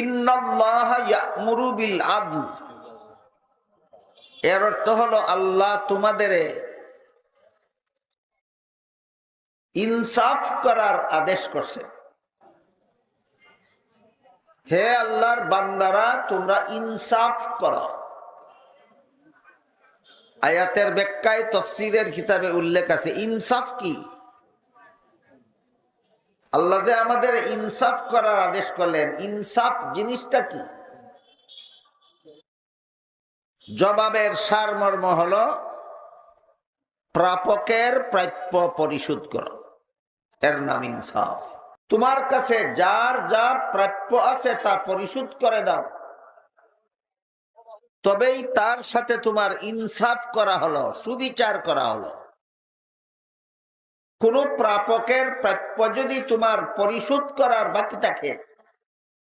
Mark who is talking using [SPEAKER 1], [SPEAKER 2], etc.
[SPEAKER 1] ইন্নাল্লাহা ইয়া'মুরু বিল আদল, এর অর্থ হলো আল্লাহ তোমাদের ইনসাফ করার আদেশ করছে। হে আল্লাহর বান্দারা, তোমরা ইনসাফ করো। আয়াতের ব্যাখ্যায় তাফসীরের কিতাবে উল্লেখ আছে ইনসাফ কি। আল্লাহ যে আমাদের ইনসাফ করার আদেশ করলেন, ইনসাফ জিনিসটা কি? জবাবের সারমর্ম হলো প্রাপকের প্রাপ্য পরিশোধ করো, এর নাম ইনসাফ। তোমার কাছে যার যা প্রাপ্য আছে তা পরিশোধ করে দাও, তবেই তার সাথে তোমার ইনসাফ করা হলো, সুবিচার করা হলো। কোন প্রাপকের প্রাপ্য যদি তোমার পরিশোধ করার বাকি থাকে,